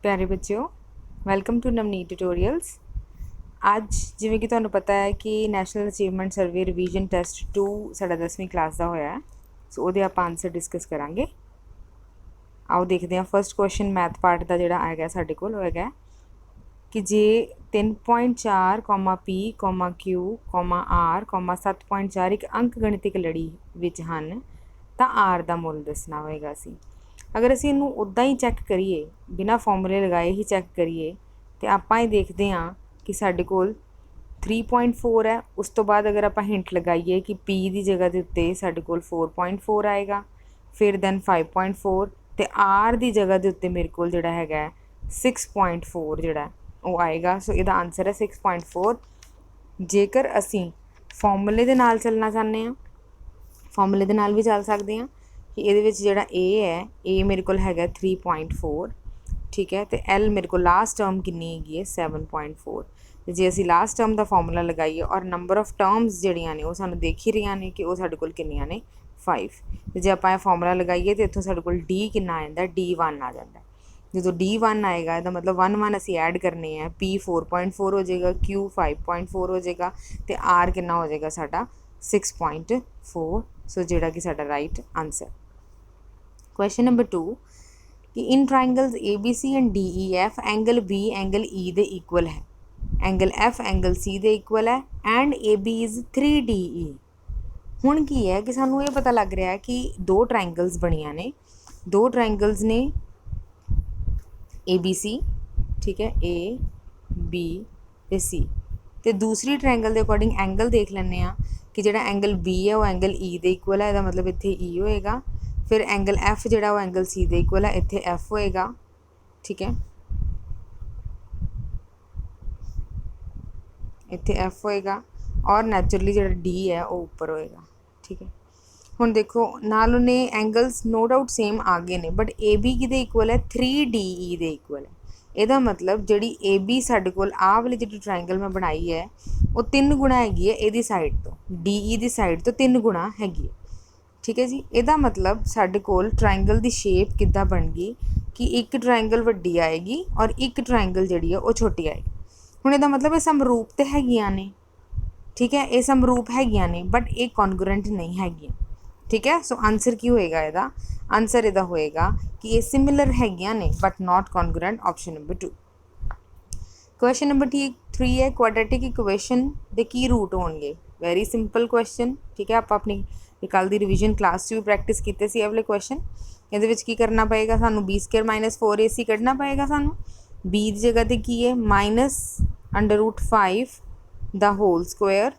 प्यारे बच्चों, welcome to Navneet tutorials. ਅੱਜ ਜਿਵੇਂ ਕਿ ਤੁਹਾਨੂੰ ਪਤਾ ਹੈ ਕਿ national achievement survey revision test 2 ਸਾਡਾ 10ਵੀਂ ਕਲਾਸ ਦਾ ਹੋਇਆ ਹੈ। ਸੋ ਉਹਦੇ ਆਪਾਂ ਆਨਸਰ ਡਿਸਕਸ ਕਰਾਂਗੇ। ਆਓ ਦੇਖਦੇ ਹਾਂ। ਫਸਟ ਕੁਐਸਚਨ ਮੈਥ ਪਾਰਟ ਦਾ ਜਿਹੜਾ ਆਏਗਾ ਸਾਡੇ ਕੋਲ ਉਹ ਹੈਗਾ ਕਿ ਜੇ 3.4, P, Q, R, 7.4 ਇੱਕ ਅੰਕ ਗਣਿਤਿਕ ਲੜੀ ਵਿੱਚ ਹਨ ਤਾਂ R ਦਾ ਮੁੱਲ ਦੱਸਣਾ ਹੋਏਗਾ। ਅਸੀਂ ਅਗਰ ਅਸੀਂ ਇਹਨੂੰ ਉੱਦਾਂ ਹੀ ਚੈੱਕ ਕਰੀਏ, ਬਿਨਾਂ ਫਾਰਮੂਲੇ ਲਗਾਏ ਹੀ ਚੈੱਕ ਕਰੀਏ, ਤਾਂ ਆਪਾਂ ਇਹ ਦੇਖਦੇ ਹਾਂ ਕਿ ਸਾਡੇ ਕੋਲ 3.4 ਹੈ। ਉਸ ਤੋਂ ਬਾਅਦ ਅਗਰ ਆਪਾਂ ਹਿੰਟ ਲਗਾਈਏ ਕਿ P ਦੀ ਜਗ੍ਹਾ ਦੇ ਉੱਤੇ ਸਾਡੇ ਕੋਲ 4.4 ਆਏਗਾ, ਫਿਰ ਦੈਨ 5.4 ਅਤੇ R ਦੀ ਜਗ੍ਹਾ ਦੇ ਉੱਤੇ ਮੇਰੇ ਕੋਲ ਜਿਹੜਾ ਹੈਗਾ 6.4 ਜਿਹੜਾ ਉਹ ਆਏਗਾ। ਸੋ ਇਹਦਾ ਆਨਸਰ ਹੈ 6.4। ਜੇਕਰ ਅਸੀਂ ਫਾਰਮੂਲੇ ਦੇ ਨਾਲ ਚੱਲਣਾ ਚਾਹੁੰਦੇ ਹਾਂ, ਫਾਰਮੂਲੇ ਦੇ ਨਾਲ ਵੀ ਚੱਲ ਸਕਦੇ ਹਾਂ ਕਿ ਇਹਦੇ ਵਿੱਚ ਜਿਹੜਾ A ਹੈ, A ਮੇਰੇ ਕੋਲ ਹੈਗਾ 3.4, ਠੀਕ ਹੈ, ਅਤੇ L ਮੇਰੇ ਕੋਲ ਲਾਸਟ ਟਰਮ ਕਿੰਨੀ ਹੈਗੀ ਹੈ 7.4। ਅਤੇ ਜੇ ਅਸੀਂ ਲਾਸਟ ਟਰਮ ਦਾ ਫਾਰਮੂਲਾ ਲਗਾਈਏ ਔਰ ਨੰਬਰ ਆਫ ਟਰਮਸ ਜਿਹੜੀਆਂ ਨੇ ਉਹ ਸਾਨੂੰ ਦੇਖ ਹੀ ਰਹੀਆਂ ਨੇ ਕਿ ਉਹ ਸਾਡੇ ਕੋਲ ਕਿੰਨੀਆਂ ਨੇ 5। ਅਤੇ ਜੇ ਆਪਾਂ ਇਹ ਫਾਰਮੂਲਾ ਲਗਾਈਏ ਤਾਂ ਇੱਥੋਂ ਸਾਡੇ ਕੋਲ D ਕਿੰਨਾ ਆ ਜਾਂਦਾ, D1 ਆ ਜਾਂਦਾ। ਜਦੋਂ D1 ਆਏਗਾ ਇਹਦਾ ਮਤਲਬ 1 ਅਸੀਂ ਐਡ ਕਰਨੇ ਆ, P 4.4 ਹੋ ਜਾਏਗਾ, Q 5.4 ਹੋ ਜਾਏਗਾ ਅਤੇ R ਕਿੰਨਾ ਹੋ ਜਾਏਗਾ ਸਾਡਾ 6.4। ਸੋ ਜਿਹੜਾ ਕਿ ਸਾਡਾ ਰਾਈਟ ਆਨਸਰ। ਕੁਐਸਚਨ ਨੰਬਰ 2 कि in triangles ABC and DEF angle B angle E दे इक्वल है, एंगल F एंगल C दे इक्वल है एंड AB इज़ 3DE। हुण की है कि सानू ये पता लग रहा है कि दो ट्राइंगल्स बनिया ने, दो ट्राइंगल्स ने ABC, ठीक है, A B ते C, तो दूसरी ट्राइंगल के अकॉर्डिंग एंगल देख लैंने कि जिहड़ा एंगल B है वो एंगल E दे इक्वल है, इसदा मतलब इत्थे E होएगा। फिर एंगल F जिहड़ा वो एंगल C दे इक्वल है, इत्थे F होएगा, ठीक है, इत्थे F होएगा और नैचुरली जिहड़ा D है वो ऊपर होएगा, ठीक है। हुण देखो नाल उन्हें एंगल्स नो डाउट सेम आ गए ने, बट AB किहदे इक्वल है 3DE दे इक्वल है। ਇਹਦਾ ਮਤਲਬ ਜਿਹੜੀ AB ਸਾਡੇ ਕੋਲ ਆਹ ਵਾਲੀ ਜਿਹੜੀ ਟਰਾਇੰਗਲ ਮੈਂ ਬਣਾਈ ਹੈ ਉਹ 3 ਗੁਣਾ ਹੈਗੀ ਹੈ ਇਹਦੀ ਸਾਈਡ ਤੋਂ, DE ਦੀ ਸਾਈਡ ਤੋਂ 3 ਗੁਣਾ ਹੈਗੀ ਹੈ, ठीक है जी। ਇਹਦਾ मतलब ਸਾਡੇ ਕੋਲ ट्राइंगल ਦੀ शेप ਕਿੱਦਾਂ ਬਣ ਗਈ ਕਿ ਇੱਕ ट्राइंगल ਵੱਡੀ ਆਏਗੀ ਔਰ ਇੱਕ ट्राइंगल ਜਿਹੜੀ ਹੈ ਉਹ ਛੋਟੀ ਆਏਗੀ। ਹੁਣ ਇਹਦਾ मतलब ਇਹ ਸਮਰੂਪ ਤੇ ਹੈਗੀਆਂ ਨੇ, ਠੀਕ ਹੈ, ਇਹ ਸਮਰੂਪ ਹੈਗੀਆਂ ਨੇ ਬਟ ਇਹ ਕੌਨਗਰੈਂਟ ਨਹੀਂ ਹੈਗੀਆਂ, ਠੀਕ ਹੈ। ਸੋ ਆਨਸਰ ਕੀ ਹੋਏਗਾ ਇਹਦਾ? ਆਨਸਰ ਇਹਦਾ ਹੋਏਗਾ ਕਿ ਇਹ ਸਿਮਿਲਰ ਹੈਗੀਆਂ ਨੇ but not congruent, option number 2। Question number 3 ਹੈ ਕੁਆਡਰੇਟਿਕ ਇਕੁਏਸ਼ਨ ਦੇ ਕੀ ਰੂਟ ਹੋਣਗੇ। ਵੈਰੀ ਸਿੰਪਲ ਕੁਐਸਚਨ, ਠੀਕ ਹੈ। ਆਪਾਂ ਆਪਣੀ ਕੱਲ੍ਹ ਦੀ ਰਿਵੀਜ਼ਨ ਕਲਾਸ 'ਚ ਵੀ ਪ੍ਰੈਕਟਿਸ ਕੀਤੇ ਸੀ ਇਹ ਵਾਲੇ ਕੁਐਸਚਨ। ਇਹਦੇ ਵਿੱਚ ਕੀ ਕਰਨਾ ਪਏਗਾ ਸਾਨੂੰ? B² - 4AC ਕੱਢਣਾ ਪਏਗਾ ਸਾਨੂੰ। B ਦੀ ਜਗ੍ਹਾ 'ਤੇ ਕੀ ਹੈ? -√5 ਦਾ ਹੋਲ ਸਕੁਆਇਰ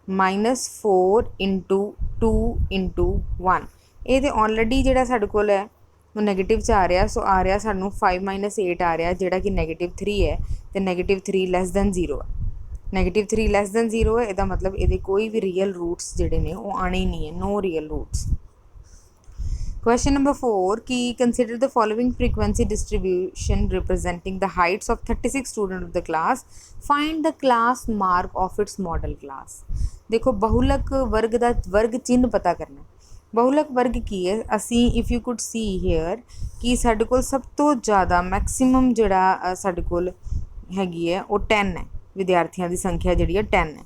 -4 × 2 × 1। ਇਹ ਤਾਂ ਆਲਰੇਡੀ ਜਿਹੜਾ ਸਾਡੇ ਕੋਲ ਹੈ ਉਹ ਨੈਗੇਟਿਵ 'ਚ ਆ ਰਿਹਾ, ਸੋ ਆ ਰਿਹਾ ਸਾਨੂੰ 5 - 8 ਆ ਰਿਹਾ ਜਿਹੜਾ ਕਿ -3 ਹੈ ਅਤੇ -3 <0 ਹੈ। -3 <0 है, ਇਹਦਾ मतलब ਇਹਦੇ ਕੋਈ ਵੀ ਰੀਅਲ रूट्स ਜਿਹੜੇ ਨੇ ਉਹ ਆਣੇ ਹੀ ਨਹੀਂ ਹੈ, no real roots. Question number 4 ਕਿ consider the following frequency distribution representing the heights of 36 student of the class, find the class mark of its modal class. ਦੇਖੋ ਬਹੁਲਕ ਵਰਗ ਦਾ ਵਰਗ ਚਿੰਨ੍ਹ ਪਤਾ ਕਰਨਾ। ਬਹੁਲਕ ਵਰਗ ਕੀ ਹੈ? ਅਸੀਂ if you could see here ਕਿ ਸਾਡੇ ਕੋਲ ਸਭ ਤੋਂ ਜ਼ਿਆਦਾ ਮੈਕਸੀਮਮ ਜਿਹੜਾ ਸਾਡੇ ਕੋਲ ਹੈਗੀ ਹੈ ਉਹ 10 ਹੈ, ਵਿਦਿਆਰਥੀਆਂ ਦੀ ਸੰਖਿਆ ਜਿਹੜੀ ਹੈ 10 ਹੈ,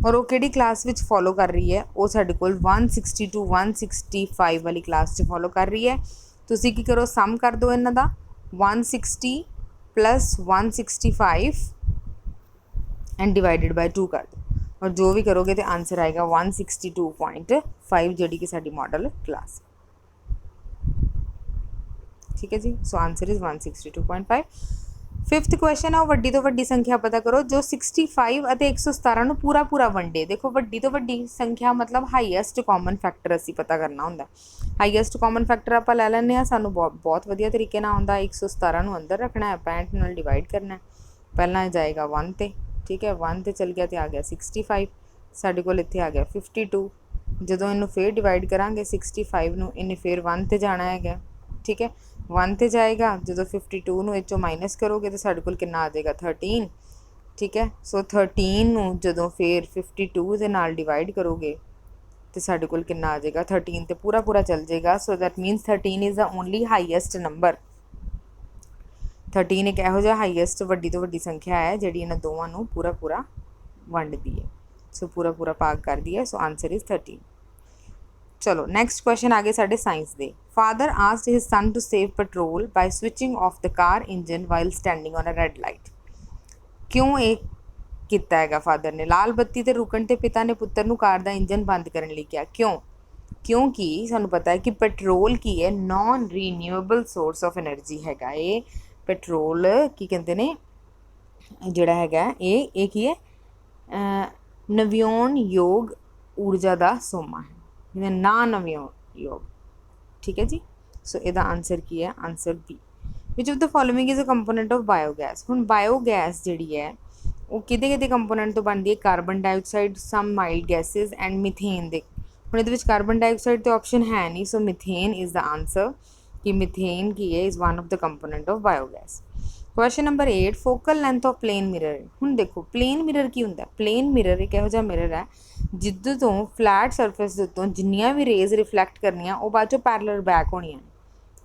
ਔਰ ਉਹ ਕਿਹੜੀ ਕਲਾਸ ਵਿੱਚ ਫੋਲੋ ਕਰ ਰਹੀ ਹੈ? ਉਹ ਸਾਡੇ ਕੋਲ 160 to 165 ਵਾਲੀ ਕਲਾਸ 'ਚ ਫੋਲੋ ਕਰ ਰਹੀ ਹੈ। ਤੁਸੀਂ ਕੀ ਕਰੋ? ਸਮ ਕਰ ਦਿਓ ਇਹਨਾਂ ਦਾ, 160 + 165 ਐਂਡ ਡਿਵਾਈਡਡ ਬਾਈ 2 ਕਰ ਦਿਓ, ਔਰ ਜੋ ਵੀ ਕਰੋਗੇ ਤਾਂ ਆਨਸਰ ਆਏਗਾ 162.5 ਜਿਹੜੀ ਕਿ ਸਾਡੀ ਮॉडल ਕਲਾਸ, ਠੀਕ ਹੈ ਜੀ। ਸੋ ਆਨਸਰ ਇਜ਼ 162.5। ਫਿਫਥ ਕੁਐਸਚਨ ਹੈ ਉਹ ਵੱਡੀ ਤੋਂ ਵੱਡੀ ਸੰਖਿਆ ਪਤਾ ਕਰੋ ਜੋ 65 ਅਤੇ 117 ਨੂੰ ਪੂਰਾ ਵੰਡੇ। ਦੇਖੋ ਵੱਡੀ ਤੋਂ ਵੱਡੀ ਸੰਖਿਆ ਮਤਲਬ ਹਾਈਐਸਟ ਕਾਮਨ ਫੈਕਟਰ ਅਸੀਂ ਪਤਾ ਕਰਨਾ ਹੁੰਦਾ। ਹਾਈਐਸਟ ਕਾਮਨ ਫੈਕਟਰ ਆਪਾਂ ਲੈ ਲੈਂਦੇ ਹਾਂ, ਸਾਨੂੰ ਬਹੁਤ ਵਧੀਆ ਤਰੀਕੇ ਨਾਲ ਆਉਂਦਾ। 117 ਨੂੰ ਅੰਦਰ ਰੱਖਣਾ ਹੈ, 65 ਨਾਲ ਡਿਵਾਈਡ ਕਰਨਾ। ਪਹਿਲਾਂ ਜਾਏਗਾ 1 'ਤੇ, ਠੀਕ ਹੈ, 1 'ਤੇ ਚਲ ਗਿਆ ਅਤੇ ਆ ਗਿਆ 65, ਸਾਡੇ ਕੋਲ ਇੱਥੇ ਆ ਗਿਆ 52। ਜਦੋਂ ਇਹਨੂੰ ਫਿਰ ਡਿਵਾਈਡ ਕਰਾਂਗੇ 65 ਨੂੰ, ਇਹਨੇ ਫਿਰ 1 'ਤੇ ਜਾਣਾ ਹੈਗਾ, ਠੀਕ ਹੈ, 1 'ਤੇ ਜਾਏਗਾ। ਜਦੋਂ 52 ਨੂੰ ਇਹ 'ਚੋਂ ਮਾਈਨਸ ਕਰੋਗੇ ਤਾਂ ਸਾਡੇ ਕੋਲ ਕਿੰਨਾ ਆ ਜਾਏਗਾ 13, ਠੀਕ ਹੈ। ਸੋ 13 ਨੂੰ ਜਦੋਂ ਫਿਰ 52 ਦੇ ਨਾਲ ਡਿਵਾਈਡ ਕਰੋਗੇ तो साढ़े कोल कितना आ जाएगा 13 तो पूरा पूरा चल जाएगा। So that मीनस 13 is the only highest number. 13 एक ਇਹੋ ਜਿਹਾ ਹਾਈਐਸਟ ਵੱਡੀ ਤੋਂ ਵੱਡੀ ਸੰਖਿਆ ਹੈ ਜਿਹੜੀ ਇਹਨਾਂ ਦੋਵਾਂ ਨੂੰ ਪੂਰਾ ਪੂਰਾ ਵੰਡਦੀ ਹੈ। ਸੋ ਪੂਰਾ ਪੂਰਾ ਭਾਗ ਕਰਦੀ ਹੈ। So answer is 13। ਚਲੋ ਨੈਕਸਟ ਕੁਐਸਚਨ ਆ ਗਏ ਸਾਡੇ ਸਾਇੰਸ ਦੇ। Father asked his son to save petrol by switching off the car engine while standing on a red light. ਕਿਉਂ ਇਹ ਕੀਤਾ ਹੈਗਾ ਫਾਦਰ ਨੇ? ਲਾਲ ਬੱਤੀ ਤੇ ਰੁਕਣ ਤੇ ਪਿਤਾ ਨੇ ਪੁੱਤਰ ਨੂੰ ਕਾਰ ਦਾ ਇੰਜਨ ਬੰਦ ਕਰਨ ਲਈ ਕਿਹਾ। ਕਿਉਂ? ਕਿਉਂਕਿ ਸਾਨੂੰ ਪਤਾ ਹੈ ਕਿ ਪੈਟਰੋਲ ਕੀ ਹੈ, ਨॉन ਰੀਨਿਊਏਬਲ ਸੋਰਸ ਆਫ એનર્ਜੀ ਹੈਗਾ। ਇਹ ਪੈਟਰੋਲ ਕੀ ਕਹਿੰਦੇ ਨੇ ਜਿਹੜਾ ਹੈਗਾ ਇਹ ਕੀ ਹੈ, ਨਵਿਆਉਣਯੋਗ ਊਰਜਾ ਦਾ ਸੋਮਾ ਹੈ, ਜਿਵੇਂ ਨਾ ਨਵਿਆਉਣਯੋਗ। ਠੀਕ ਹੈ ਜੀ। ਸੋ ਇਹਦਾ ਆਨਸਰ ਕੀ ਹੈ? Answer B. Which of the following is a component of biogas. ਹੁਣ ਬਾਇਓਗੈਸ ਜਿਹੜੀ ਹੈ ਉਹ ਕਿਹਦੇ ਕੰਪੋਨੈਂਟ ਤੋਂ ਬਣਦੀ ਹੈ? Carbon dioxide, some mild gases and methane ਦੇ। ਹੁਣ ਇਹਦੇ ਵਿੱਚ ਕਾਰਬਨ ਡਾਈਆਕਸਾਈਡ ਤੇ ਆਪਸ਼ਨ ਹੈ ਨਹੀਂ, so methane is the answer. ਕਿ ਮਿਥੇਨ ਕੀ ਹੈ? Is one of the component of biogas. Question number 8 focal length of plane mirror. ਹੁਣ ਦੇਖੋ ਪਲੇਨ ਮਿਰਰ ਕੀ ਹੁੰਦਾ? ਪਲੇਨ ਮਿਰਰ ਇੱਕ ਇਹੋ ਜਿਹਾ ਮਿਰਰ ਹੈ ਜਿੱਦੋਂ ਤੋਂ ਫਲੈਟ ਸਰਫੇਸ ਦੇ ਉੱਤੋਂ ਜਿੰਨੀਆਂ ਵੀ ਰੇਜ਼ ਰਿਫਲੈਕਟ ਕਰਨੀਆਂ ਉਹ ਬਾਅਦ ਚੋਂ ਪੈਰਲਲ ਬੈਕ ਹੋਣੀਆਂ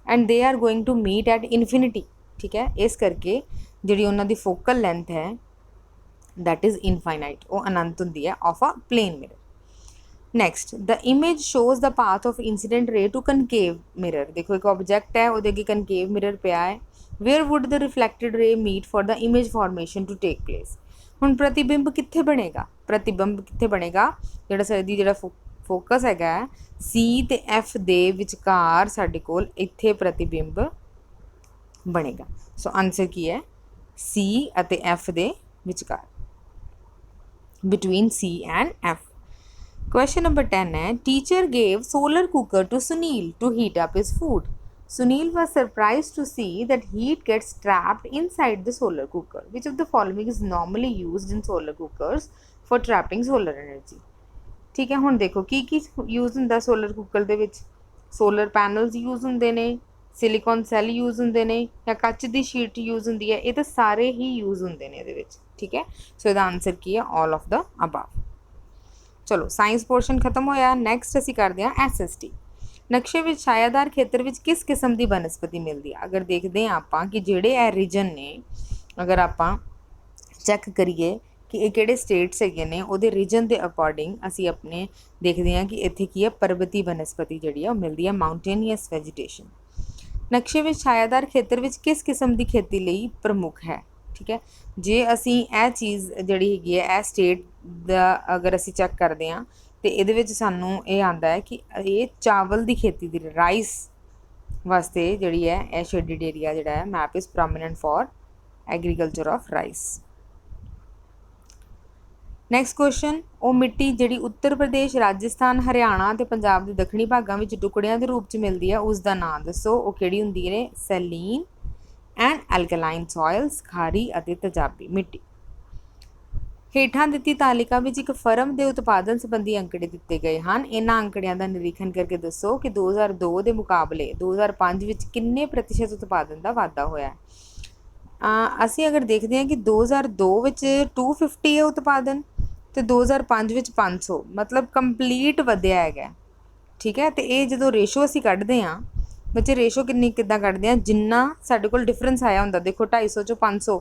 and they are going to meet at infinity. ਠੀਕ ਹੈ, ਇਸ ਕਰਕੇ ਜਿਹੜੀ ਉਹਨਾਂ ਦੀ ਫੋਕਲ ਲੈਂਥ ਹੈ that is infinite, ਉਹ ਅਨੰਤ ਹੁੰਦੀ ਹੈ of a plane mirror. Next, the image shows the path of incident ray to concave mirror. ਦੇਖੋ ਇੱਕ object ਹੈ, ਉਹਦੇ ਅੱਗੇ concave mirror ਪਿਆ ਹੈ। where would the reflected ray meet for the image formation to take place? ਹੁਣ ਪ੍ਰਤੀਬਿੰਬ ਕਿੱਥੇ ਬਣੇਗਾ? ਪ੍ਰਤੀਬਿੰਬ ਕਿੱਥੇ ਬਣੇਗਾ? ਜਿਹੜਾ ਫੋਕਸ ਹੈਗਾ C ਤੇ F ਦੇ ਵਿਚਕਾਰ ਸਾਡੇ ਕੋਲ ਇੱਥੇ ਪ੍ਰਤੀਬਿੰਬ ਬਣੇਗਾ। ਸੋ ਆਨਸਰ ਕੀ ਹੈ? C ਅਤੇ F ਦੇ ਵਿਚਕਾਰ, between C and F. Question number 10 है, teacher gave solar cooker to Sunil to heat up his food. Sunil was surprised to see that heat gets trapped inside the solar cooker. Which of the following is normally used in solar cookers for trapping solar energy? ठीक है, ਹੁਣ ਦੇਖੋ ਕੀ use ਹੁੰਦਾ solar cooker ਦੇ ਵਿੱਚ? Solar panels use ਹੁੰਦੇ ਨੇ, silicon cell use ਹੁੰਦੇ ਨੇ, ਜਾਂ ਕੱਚ ਦੀ ਸ਼ੀਟ ਯੂਜ਼ ਹੁੰਦੀ ਹੈ। ਇਹ ਤਾਂ ਸਾਰੇ ਹੀ ਯੂਜ਼ ਹੁੰਦੇ ਨੇ ਇਹਦੇ ਵਿੱਚ। ਠੀਕ ਹੈ, ਸੋ ਇਹਦਾ ਆਨਸਰ ਕੀ ਹੈ? All of the above. ਚਲੋ ਸਾਇੰਸ ਪੋਰਸ਼ਨ ਖਤਮ ਹੋਇਆ। ਨੈਕਸਟ ਅਸੀਂ ਕਰਦੇ ਹਾਂ SST। ਨਕਸ਼ੇ ਵਿੱਚ ਛਾਇਆਦਾਰ ਖੇਤਰ ਵਿੱਚ ਕਿਸ ਕਿਸਮ ਦੀ ਬਨਸਪਤੀ ਮਿਲਦੀ ਹੈ? ਅਗਰ ਦੇਖਦੇ ਹਾਂ ਆਪਾਂ ਕਿ ਜਿਹੜੇ ਇਹ ਰੀਜਨ ਨੇ, ਅਗਰ ਆਪਾਂ ਚੈੱਕ ਕਰੀਏ ਕਿ ਇਹ ਕਿਹੜੇ ਸਟੇਟਸ ਹੈਗੇ ਨੇ, ਉਹਦੇ ਰੀਜਨ ਦੇ ਅਕੋਰਡਿੰਗ ਅਸੀਂ ਆਪਣੇ ਦੇਖਦੇ ਹਾਂ ਕਿ ਇੱਥੇ ਕੀ ਹੈ, ਪਰਬਤੀ ਬਨਸਪਤੀ ਜਿਹੜੀ ਆ ਉਹ ਮਿਲਦੀ ਹੈ, ਮਾਊਂਟੇਨੀਅਸ ਵੈਜੀਟੇਸ਼ਨ। ਨਕਸ਼ੇ ਵਿੱਚ ਛਾਇਆਦਾਰ ਖੇਤਰ ਵਿੱਚ ਕਿਸ ਕਿਸਮ ਦੀ ਖੇਤੀ ਲਈ ਪ੍ਰਮੁੱਖ ਹੈ? ਠੀਕ ਹੈ, ਜੇ ਅਸੀਂ ਇਹ ਚੀਜ਼ ਜਿਹੜੀ ਹੈਗੀ ਹੈ ਇਹ ਸਟੇਟ ਦਾ ਅਗਰ ਅਸੀਂ ਚੈੱਕ ਕਰਦੇ ਹਾਂ ਤੇ ਇਹਦੇ ਵਿੱਚ ਸਾਨੂੰ ਇਹ ਆਉਂਦਾ ਹੈ ਕਿ ਇਹ ਚਾਵਲ ਦੀ ਖੇਤੀ ਦੀ, ਰਾਈਸ ਵਾਸਤੇ ਜਿਹੜੀ ਹੈ ਇਹ ਸ਼ੇਡਡ ਏਰੀਆ ਜਿਹੜਾ ਹੈ map is prominent for agriculture of rice. Next question, ਉਹ ਮਿੱਟੀ ਜਿਹੜੀ ਉੱਤਰ ਪ੍ਰਦੇਸ਼, ਰਾਜਸਥਾਨ, ਹਰਿਆਣਾ ਅਤੇ ਪੰਜਾਬ ਦੇ ਦੱਖਣੀ ਭਾਗਾਂ ਵਿੱਚ ਟੁਕੜਿਆਂ ਦੇ ਰੂਪ 'ਚ ਮਿਲਦੀ ਹੈ, ਉਸ ਦਾ ਨਾਂ ਦੱਸੋ। ਉਹ ਕਿਹੜੀ ਹੁੰਦੀ ਹੈ? ਸੈਲੀਨ ਐਂਡ ਐਲਕਲਾਈਨ ਸੋਇਲਸ, ਖਾਰੀ ਅਤੇ ਤੇਜ਼ਾਬੀ ਮਿੱਟੀ। ਹੇਠਾਂ ਦਿੱਤੀ ਤਾਲਿਕਾ ਵਿੱਚ ਇੱਕ ਫਰਮ ਦੇ ਉਤਪਾਦਨ ਸੰਬੰਧੀ ਅੰਕੜੇ ਦਿੱਤੇ ਗਏ ਹਨ। ਇਹਨਾਂ ਅੰਕੜਿਆਂ ਦਾ ਨਿਰੀਖਣ ਕਰਕੇ ਦੱਸੋ ਕਿ 2002 ਦੇ ਮੁਕਾਬਲੇ 2005 ਵਿੱਚ ਕਿੰਨੇ ਪ੍ਰਤੀਸ਼ਤ ਉਤਪਾਦਨ ਦਾ ਵਾਧਾ ਹੋਇਆ ਹੈ। ਅਸੀਂ ਅਗਰ ਦੇਖਦੇ ਹਾਂ ਕਿ 2002 ਵਿੱਚ 250 ਹੈ ਉਤਪਾਦਨ ਅਤੇ 2005 ਵਿੱਚ 500, ਮਤਲਬ ਕੰਪਲੀਟ ਵਧਿਆ ਹੈਗਾ। ਠੀਕ ਹੈ, ਅਤੇ ਇਹ ਜਦੋਂ ਰੇਸ਼ੋ ਅਸੀਂ ਕੱਢਦੇ ਹਾਂ ਬੱਚੇ, ਰੇਸ਼ੋ ਕਿੱਦਾਂ ਕੱਢਦੇ ਹਾਂ? ਜਿੰਨਾ ਸਾਡੇ ਕੋਲ ਡਿਫਰੈਂਸ ਆਇਆ ਹੁੰਦਾ, ਦੇਖੋ 250 ਚੋਂ 500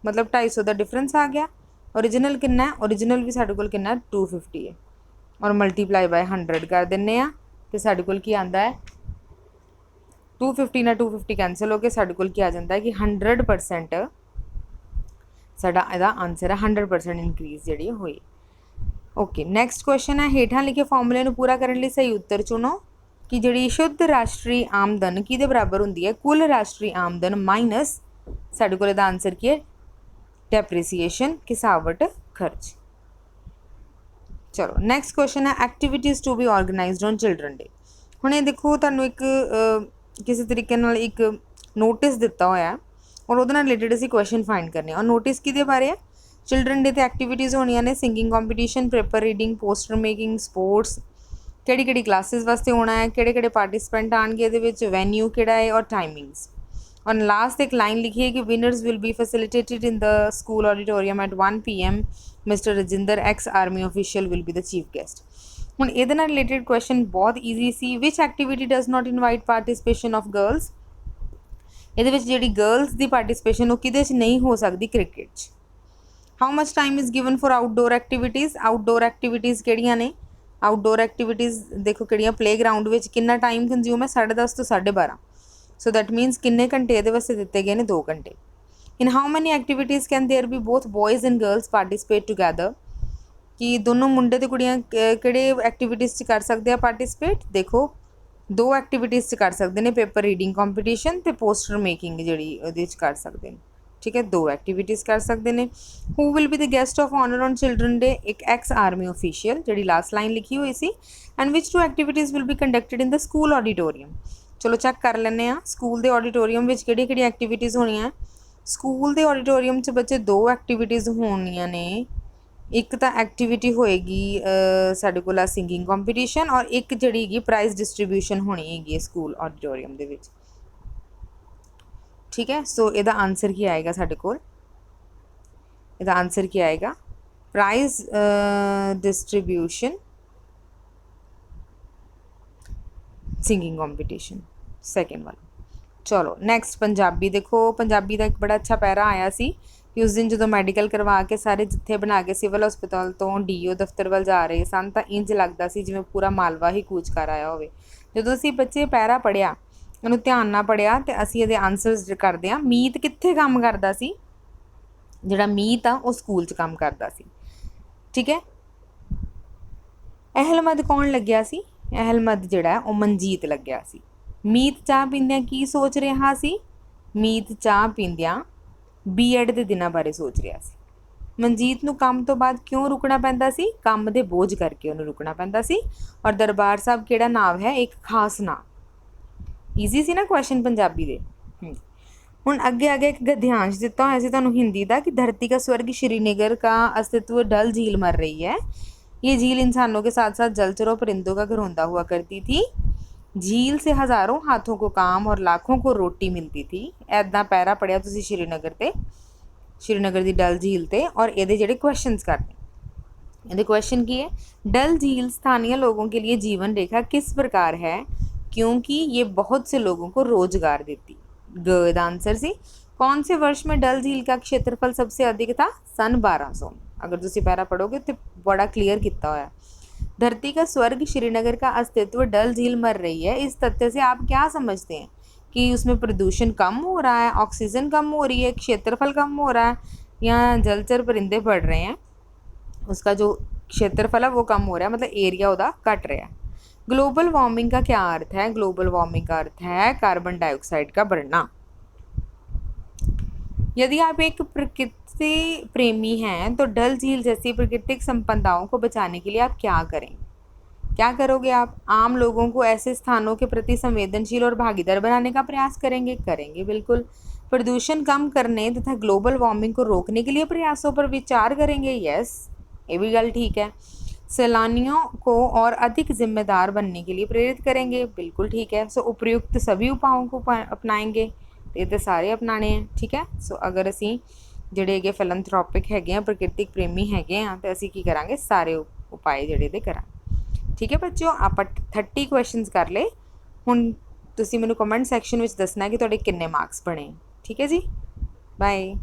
ਮਤਲਬ 250 ਦਾ ਡਿਫਰੈਂਸ ਆ ਗਿਆ। ਓਰੀਜਨਲ ਕਿੰਨਾ ਹੈ? ਓਰੀਜਨਲ ਵੀ ਸਾਡੇ ਕੋਲ ਕਿੰਨਾ 250 ਹੈ, ਔਰ ਮਲਟੀਪਲਾਈ ਬਾਏ 100 ਕਰ ਦਿੰਦੇ ਹਾਂ ਅਤੇ ਸਾਡੇ ਕੋਲ ਕੀ ਆਉਂਦਾ ਹੈ? 250 ਨਾਲ 250 ਕੈਂਸਲ ਹੋ ਕੇ ਸਾਡੇ ਕੋਲ ਕੀ ਆ ਜਾਂਦਾ ਹੈ ਕਿ 100% ਸਾਡਾ ਇਹਦਾ ਆਨਸਰ ਹੈ। 100% ਇਨਕਰੀਜ਼ ਜਿਹੜੀ ਹੋਈ। ਓਕੇ, ਨੈਕਸਟ ਕੁਐਸਚਨ ਹੈ, ਹੇਠਾਂ ਲਿਖੇ ਫਾਰਮੂਲੇ ਨੂੰ ਪੂਰਾ ਕਰਨ ਲਈ ਸਹੀ ਉੱਤਰ ਚੁਣੋ ਕਿ ਜਿਹੜੀ ਸ਼ੁੱਧ ਰਾਸ਼ਟਰੀ ਆਮਦਨ ਕਿਹਦੇ ਬਰਾਬਰ ਹੁੰਦੀ ਹੈ? ਕੁੱਲ ਰਾਸ਼ਟਰੀ ਆਮਦਨ ਮਾਈਨਸ ਸਾਡੇ ਕੋਲ ਇਹਦਾ ਆਨਸਰ ਕੀ ਹੈ? ਡੈਪਰੀਸੀਏਸ਼ਨ, ਘਿਸਾਵਟ ਖਰਚ। ਚਲੋ ਨੈਕਸਟ ਕੁਐਸਚਨ ਹੈ, activities to be organised on children day. ਹੁਣ ਇਹ ਦੇਖੋ ਤੁਹਾਨੂੰ ਇੱਕ ਕਿਸੇ ਤਰੀਕੇ ਨਾਲ ਇੱਕ ਨੋਟਿਸ ਦਿੱਤਾ ਹੋਇਆ ਔਰ ਉਹਦੇ ਨਾਲ ਰਿਲੇਟਡ ਅਸੀਂ ਕੁਐਸਚਨ ਫਾਈਂਡ ਕਰਨੇ। ਔਰ ਨੋਟਿਸ ਕਿਹਦੇ ਬਾਰੇ ਹੈ? ਚਿਲਡਰਨ ਡੇ 'ਤੇ ਐਕਟੀਵਿਟੀਜ਼ ਹੋਣੀਆਂ ਨੇ, singing competition, paper reading, poster making, sports, ਕਿਹੜੀ ਕਲਾਸਿਸ ਵਾਸਤੇ ਹੋਣਾ ਹੈ, ਕਿਹੜੇ ਪਾਰਟੀਸਪੈਂਟ ਆਉਣਗੇ ਇਹਦੇ ਵਿੱਚ, ਵੈਨਿਊ ਕਿਹੜਾ ਹੈ, ਔਰ ਟਾਈਮਿੰਗਸ। ਔਰ ਲਾਸਟ ਇੱਕ ਲਾਈਨ ਲਿਖੀ ਹੈ ਕਿ winners will be facilitated in the school auditorium at 1 PM। Mister Rajinder ex army official will be the chief guest. ਹੁਣ ਇਹਦੇ ਨਾਲ ਰਿਲੇਟਡ ਕੁਐਸਚਨ ਬਹੁਤ ਈਜ਼ੀ ਸੀ। Which activity does not invite participation of girls? ਇਹਦੇ ਵਿੱਚ ਜਿਹੜੀ ਗਰਲਸ ਦੀ participation ਉਹ ਕਿਹਦੇ 'ਚ ਨਹੀਂ ਹੋ ਸਕਦੀ, ਕ੍ਰਿਕਟ 'ਚ। How much time is given for outdoor activities. Outdoor activities ਕਿਹੜੀਆਂ ਨੇ? ਆਊਟਡੋਰ ਐਕਟੀਵਿਟੀਜ਼ ਦੇਖੋ ਕਿਹੜੀਆਂ, ਪਲੇਗਰਾਊਂਡ ਵਿੱਚ ਕਿੰਨਾ ਟਾਈਮ ਕੰਜ਼ਿਊਮ ਹੈ, 10:30 ਤੋਂ 12:30। ਸੋ ਦੈਟ ਮੀਨਸ ਕਿੰਨੇ ਘੰਟੇ ਇਹਦੇ ਵਾਸਤੇ ਦਿੱਤੇ ਗਏ ਨੇ, 2 ਘੰਟੇ। In how many activities can there be both boys and girls participate together. ਕਿ ਦੋਨੋਂ ਮੁੰਡੇ ਤੇ ਕੁੜੀਆਂ ਕਿਹੜੇ ਐਕਟੀਵਿਟੀਜ਼ 'ਚ ਕਰ ਸਕਦੇ ਆ ਪਾਰਟਿਸਿਪੇਟ? ਦੇਖੋ 2 ਐਕਟੀਵਿਟੀਜ਼ 'ਚ ਕਰ ਸਕਦੇ ਨੇ, ਪੇਪਰ ਰੀਡਿੰਗ ਕੰਪੀਟੀਸ਼ਨ ਤੇ ਪੋਸਟਰ ਮੇਕਿੰਗ ਜਿਹੜੀ ਉਹਦੇ 'ਚ ਕਰ ਸਕਦੇ ਨੇ। ਠੀਕ ਹੈ, 2 ਐਕਟੀਵਿਟੀਜ਼ ਕਰ ਸਕਦੇ ਨੇ। Who will be the guest of honour on children day? ਇੱਕ ਐਕਸ ਆਰਮੀ ਅਫੀਸ਼ੀਅਲ, ਜਿਹੜੀ ਲਾਸਟ ਲਾਈਨ ਲਿਖੀ ਹੋਈ ਸੀ। And which 2 activities will be conducted in the school auditorium. ਚਲੋ ਚੈੱਕ ਕਰ ਲੈਂਦੇ ਹਾਂ, ਸਕੂਲ ਦੇ ਆਡੀਟੋਰੀਅਮ ਵਿੱਚ ਕਿਹੜੀਆਂ ਕਿਹੜੀਆਂ ਐਕਟੀਵਿਟੀਜ਼ ਹੋਣੀਆਂ। ਸਕੂਲ ਦੇ ਆਡੀਟੋਰੀਅਮ 'ਚ ਬੱਚੇ 2 ਐਕਟੀਵਿਟੀਜ਼ ਹੋਣੀਆਂ ਨੇ। ਇੱਕ ਤਾਂ ਐਕਟੀਵਿਟੀ ਹੋਏਗੀ ਸਾਡੇ ਕੋਲ ਆ ਸਿੰਗਿੰਗ ਕੰਪੀਟੀਸ਼ਨ, ਔਰ ਇੱਕ ਜਿਹੜੀ ਹੈਗੀ ਪ੍ਰਾਈਜ਼ ਡਿਸਟਰੀਬਿਊਸ਼ਨ ਹੋਣੀ ਹੈਗੀ ਹੈ ਸਕੂਲ ਆਡੀਟੋਰੀਅਮ ਦੇ ਵਿੱਚ। ਠੀਕ ਹੈ, ਸੋ ਇਹਦਾ ਆਨਸਰ ਕੀ ਆਏਗਾ ਸਾਡੇ ਕੋਲ? ਇਹਦਾ ਆਨਸਰ ਕੀ ਆਏਗਾ? Prize distribution, singing competition, second ਵਾਲਾ। ਚਲੋ ਨੈਕਸਟ ਪੰਜਾਬੀ ਦੇਖੋ। ਪੰਜਾਬੀ ਦਾ ਇੱਕ ਬੜਾ ਅੱਛਾ ਪੈਰਾ ਆਇਆ ਸੀ ਕਿ ਉਸ ਦਿਨ ਜਦੋਂ ਮੈਡੀਕਲ ਕਰਵਾ ਕੇ ਸਾਰੇ ਜਿੱਥੇ ਬਣਾ ਕੇ ਸਿਵਲ ਹਸਪਤਾਲ ਤੋਂ ਡੀਓ ਦਫ਼ਤਰ ਵੱਲ ਜਾ ਰਹੇ ਸਨ ਤਾਂ ਇੰਜ ਲੱਗਦਾ ਸੀ ਜਿਵੇਂ ਪੂਰਾ ਮਾਲਵਾ ਹੀ ਕੂਚ ਕਰ ਆਇਆ ਹੋਵੇ। ਜਦੋਂ ਅਸੀਂ ਬੱਚੇ ਪੈਰਾ ਪੜ੍ਹਿਆ, ਉਹਨੂੰ ਧਿਆਨ ਨਾਲ ਪੜ੍ਹਿਆ ਤੇ ਅਸੀਂ ਇਹਦੇ ਆਨਸਰਸ ਕਰਦੇ ਹਾਂ। ਮੀਤ ਕਿੱਥੇ ਕੰਮ ਕਰਦਾ ਸੀ? ਜਿਹੜਾ ਮੀਤ ਆ ਉਹ ਸਕੂਲ 'ਚ ਕੰਮ ਕਰਦਾ ਸੀ। ਠੀਕ ਹੈ, ਅਹਿਲਮਦ ਕੌਣ ਲੱਗਿਆ ਸੀ? ਅਹਿਲਮਦ ਜਿਹੜਾ ਉਹ ਮਨਜੀਤ ਲੱਗਿਆ ਸੀ। ਮੀਤ ਚਾਹ ਪੀਂਦਿਆਂ ਕੀ ਸੋਚ ਰਿਹਾ ਸੀ? ਮੀਤ ਚਾਹ ਪੀਂਦਿਆਂ ਬੀਐਡ ਦੇ ਦਿਨਾਂ ਬਾਰੇ ਸੋਚ ਰਿਹਾ ਸੀ। ਮਨਜੀਤ ਨੂੰ ਕੰਮ ਤੋਂ ਬਾਅਦ ਕਿਉਂ ਰੁਕਣਾ ਪੈਂਦਾ ਸੀ? ਕੰਮ ਦੇ ਬੋਝ ਕਰਕੇ ਉਹਨੂੰ ਰੁਕਣਾ ਪੈਂਦਾ ਸੀ। ਔਰ ਦਰਬਾਰ ਸਾਹਿਬ ਕਿਹੜਾ ਨਾਮ ਹੈ? ਇੱਕ ਖਾਸ ਨਾਮ। ਈਜ਼ੀ ਸੀ ਨਾ ਕੁਐਸਚਨ ਪੰਜਾਬੀ ਦੇ। ਹੁਣ ਅੱਗੇ ਇੱਕ गद्यांश ਦਿੱਤਾ ਹੋਇਆ ਸੀ ਤੁਹਾਨੂੰ ਹਿੰਦੀ ਦਾ कि धरती का स्वर्ग श्रीनगर का अस्तित्व डल झील मर रही है। ये झील इंसानों के साथ साथ जलचर और परिंदों का घरौंदा हुआ करती थी। झील से हज़ारों हाथों को काम और लाखों को रोटी मिलती थी। ऐदा पैरा पढ़िया तुसी श्रीनगर ते, श्रीनगर की डल झील ते, और ये ਜਿਹੜੇ क्वेश्चंस करने। ਇਹਦੇ क्वेश्चन की है? डल झील स्थानीय लोगों के लिए जीवन रेखा किस प्रकार है क्योंकि ये बहुत से लोगों को रोजगार देती। ग ਦਾ आंसर सी। कौन से वर्ष में डल झील का क्षेत्रफल सबसे अधिक था? सन 1200। अगर तुसी पैरा पढ़ोगे तो बड़ा क्लियर किया होया। धरती का स्वर्ग श्रीनगर का अस्तित्व डल झील मर रही है, इस तथ्य से आप क्या समझते हैं कि उसमें प्रदूषण कम हो रहा है, ऑक्सीजन कम हो रही है, क्षेत्रफल कम हो रहा है, या जलचर परिंदे बढ़ रहे हैं, उसका जो क्षेत्रफल है वो कम हो रहा है, मतलब एरिया उदा घट रहा है। ग्लोबल वार्मिंग का क्या अर्थ है? ग्लोबल वार्मिंग का अर्थ है कार्बन डाइऑक्साइड का बढ़ना। यदि आप एक प्रकृति प्रेमी हैं तो डल झील जैसी प्राकृतिक संपदाओं को बचाने के लिए आप क्या करेंगे? क्या करोगे आप? आम लोगों को ऐसे स्थानों के प्रति संवेदनशील और भागीदार बनाने का प्रयास करेंगे? करेंगे बिल्कुल। प्रदूषण कम करने तथा ग्लोबल वार्मिंग को रोकने के लिए प्रयासों पर विचार करेंगे? यस, ये भी गल ठीक है। सैलानियों को और अधिक जिम्मेदार बनने के लिए प्रेरित करेंगे? बिल्कुल ठीक है। सो उपयुक्त सभी उपायों को अपनाएंगे? ये तो सारे अपनाने हैं। ठीक है, सो अगर असी ਜਿਹੜੇ ਹੈਗੇ ਫਿਲੈਂਥਰੋਪਿਕ ਹੈਗੇ ਆ, ਪ੍ਰਕਿਰਤਿਕ ਪ੍ਰੇਮੀ ਹੈਗੇ ਆ, ਤੇ ਅਸੀਂ ਕੀ ਕਰਾਂਗੇ? ਸਾਰੇ ਉਪਾਏ ਜਿਹੜੇ ਦੇ ਕਰਾਂਗੇ। ਠੀਕ ਹੈ ਬੱਚਿਓ, ਆਪਾਂ 30 ਕੁਐਸਚਨਸ ਕਰ ਲਏ। ਹੁਣ ਤੁਸੀਂ ਮੈਨੂੰ ਕਮੈਂਟ ਸੈਕਸ਼ਨ ਵਿੱਚ ਦੱਸਣਾ ਕਿ ਤੁਹਾਡੇ ਕਿੰਨੇ ਮਾਰਕਸ ਬਣੇ। ਠੀਕ ਹੈ ਜੀ, ਬਾਏ।